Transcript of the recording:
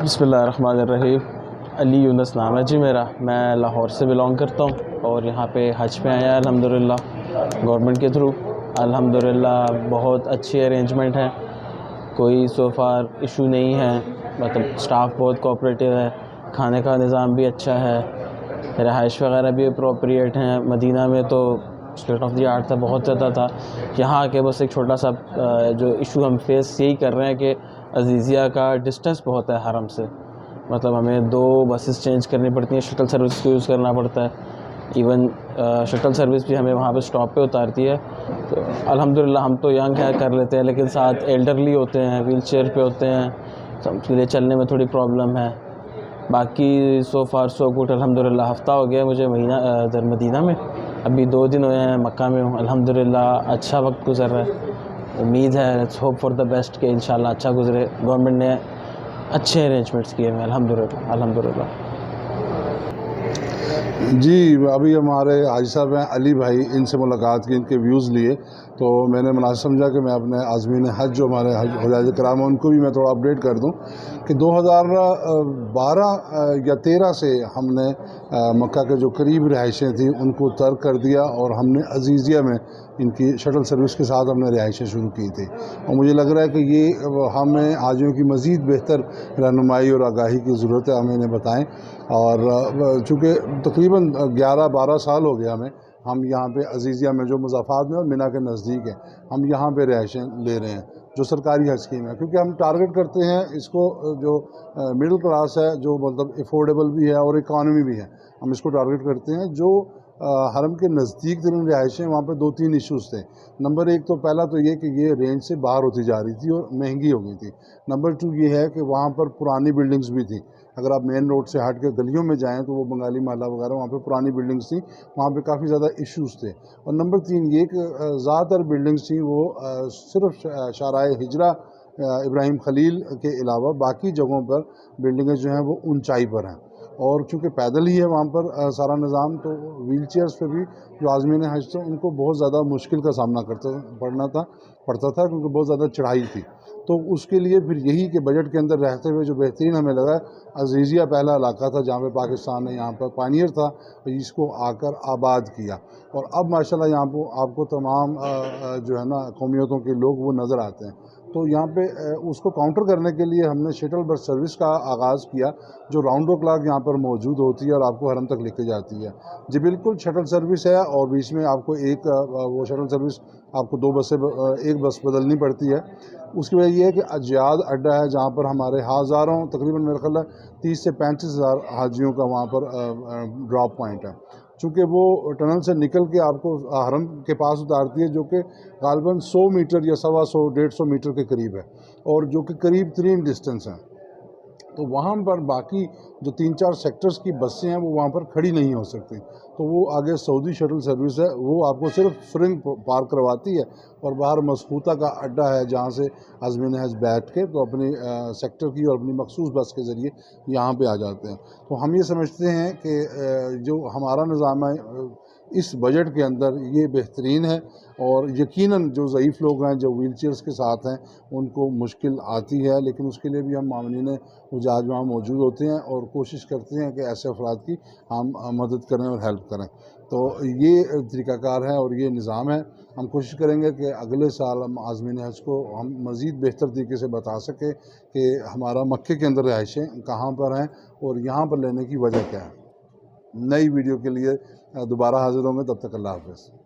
बिस्मिल्लाहिर्रहमानिर्रहीम। अली यूनुस नाम है जी मेरा। मैं लाहौर से बिलोंग करता हूँ और यहाँ पे हज पे आया अल्हम्दुलिल्लाह गवर्नमेंट के थ्रू। अल्हम्दुलिल्लाह बहुत अच्छी अरेंजमेंट है, कोई सो फार इशू नहीं है। मतलब स्टाफ बहुत कोऑपरेटिव है, खाने का निज़ाम भी अच्छा है, रहाइश वगैरह भी अप्रोप्रिएट हैं। मदीना में तो स्टेट ऑफ द आर्ट था, बहुत ज़्यादा था। यहाँ आके बस एक छोटा सा जो इशू हम फेस यही कर रहे हैं कि अजीज़िया का डिस्टेंस बहुत है हरम से। मतलब हमें 2 बसेस चेंज करनी पड़ती हैं, शटल सर्विस को यूज़ करना पड़ता है। इवन शटल सर्विस भी हमें वहाँ पे स्टॉप पे उतारती है। तो अल्हम्दुलिल्लाह हम तो यंग हैं, कर लेते हैं, लेकिन साथ एल्डरली होते हैं, व्हील चेयर पे होते हैं, तो उनके लिए चलने में थोड़ी प्रॉब्लम है। बाकी सो फार सो गुड अल्हम्दुलिल्लाह। हफ़्ता हो गया मुझे इधर मदीना में, अभी 2 दिन हुए हैं मक्का में हूँ। अल्हम्दुलिल्लाह अच्छा वक्त गुज़र रहा है। उम्मीद है, let's hope for the best कि इंशाल्लाह अच्छा गुज़रे। गवर्नमेंट ने अच्छे अरेंजमेंट्स किए हैं अल्हम्दुलिल्लाह अल्हम्दुलिल्लाह। जी, अभी हमारे हाजी साहब हैं अली भाई, इनसे मुलाकात की, इनके व्यूज़ लिए, तो मैंने मुनासिब समझा कि मैं अपने आज़मीन हज जो हमारे हुज्जाज कराम हैं उनको भी मैं थोड़ा अपडेट कर दूं कि 2012 या 13 से हमने मक्का के जो करीब रिहाइशें थी उनको तर्क कर दिया और हमने अजीज़िया में इनकी शटल सर्विस के साथ हमने रिहाइशें शुरू की थी। और मुझे लग रहा है कि ये हमें हाजियों की मज़ीद बेहतर रहनुमाई और आगाही की ज़रूरत है, हमें इन्हें बताएँ। और चूँकि तकरीबन 11-12 साल हो गया हमें, हम यहाँ पे अजीज़िया में जो मुज़ाफ़ात में और मिना के नज़दीक है, हम यहाँ पे रिहाइशें ले रहे हैं जो सरकारी हज स्कीम है, क्योंकि हम टारगेट करते हैं इसको जो मिडिल क्लास है, जो मतलब अफोर्डेबल भी है और इकॉनमी भी है, हम इसको टारगेट करते हैं। जो हरम के नज़दीक तरीन रिहाइशें, वहाँ पे 2-3 इशूज़ थे। नंबर 1 तो पहला तो ये कि ये रेंज से बाहर होती जा रही थी और महंगी हो गई थी। नंबर 2 ये है कि वहाँ पर पुरानी बिल्डिंग्स भी थी। अगर आप मेन रोड से हट के गलियों में जाएँ तो वो बंगाली महल्ला वगैरह, वहाँ पे पुरानी बिल्डिंग्स थी, वहाँ पे काफ़ी ज़्यादा इश्यूज़ थे। और नंबर 3 ये कि ज़्यादातर बिल्डिंग्स थी वो सिर्फ शाराए हिजरा इब्राहिम खलील के अलावा बाकी जगहों पर बिल्डिंगें जो हैं वो ऊंचाई पर हैं, और चूँकि पैदल ही है वहाँ पर सारा निज़ाम, तो व्हील चेयर्स पे भी जो आज़मीन हज थे उनको बहुत ज़्यादा मुश्किल का सामना पड़ता था क्योंकि बहुत ज़्यादा चढ़ाई थी। तो उसके लिए फिर यही कि बजट के अंदर रहते हुए जो बेहतरीन हमें लगा, अजीज़िया पहला इलाका था जहाँ पे पाकिस्तान ने यहाँ पर पायनियर था, तो इसको आकर आबाद किया। और अब माशाल्लाह यहाँ पर आपको तमाम जो है ना कौमियतों के लोग वो नज़र आते हैं। तो यहाँ पे उसको काउंटर करने के लिए हमने शटल बस सर्विस का आगाज़ किया, जो राउंड द क्लॉक यहाँ पर मौजूद होती है और आपको हरम तक लेके जाती है। जी बिल्कुल, शटल सर्विस है और बीच में आपको एक वो शटल सर्विस आपको 2 बसें एक बस बदलनी पड़ती है। उसकी वजह ये है कि अजयाद अड्डा है जहाँ पर हमारे हज़ारों, तकरीबन मेरा ख्याल है 30 से 35 हज़ार हाजियों का वहाँ पर ड्रॉप पॉइंट है। चूँकि वो टनल से निकल के आपको हरम के पास उतारती है, जो कि गालिबन 100 मीटर या 125 150 मीटर के करीब है, और जो कि करीब तरीन डिस्टेंस है। तो वहाँ पर बाकी जो 3-4 सेक्टर्स की बसें हैं वो वहाँ पर खड़ी नहीं हो सकती। तो वो आगे सऊदी शटल सर्विस है, वो आपको सिर्फ स्प्रिंग पार्क करवाती है और बाहर मसकूता का अड्डा है जहाँ से आज़मीन हज बैठ के तो अपनी सेक्टर की और अपनी मखसूस बस के ज़रिए यहाँ पे आ जाते हैं। तो हम ये समझते हैं कि जो हमारा निज़ाम है इस बजट के अंदर ये बेहतरीन है, और यकीनन जो ज़ईफ़ लोग हैं, जो व्हील चेयर्स के साथ हैं, उनको मुश्किल आती है, लेकिन उसके लिए भी हम मामलीन हुज्जाज वहाँ मौजूद होते हैं और कोशिश करते हैं कि ऐसे अफराद की हम मदद करें और हेल्प करें। तो ये तरीक़ाकार है और ये निज़ाम है। हम कोशिश करेंगे कि अगले साल हम आज़मीन हज को हम मज़ीद बेहतर तरीके से बता सकें कि हमारा मक्के के अंदर रिहाइशें कहाँ पर हैं और यहाँ पर लेने की वजह क्या है। नई वीडियो के लिए दोबारा हाज़िर होंगे, तब तक अल्लाह हाफ़िज़।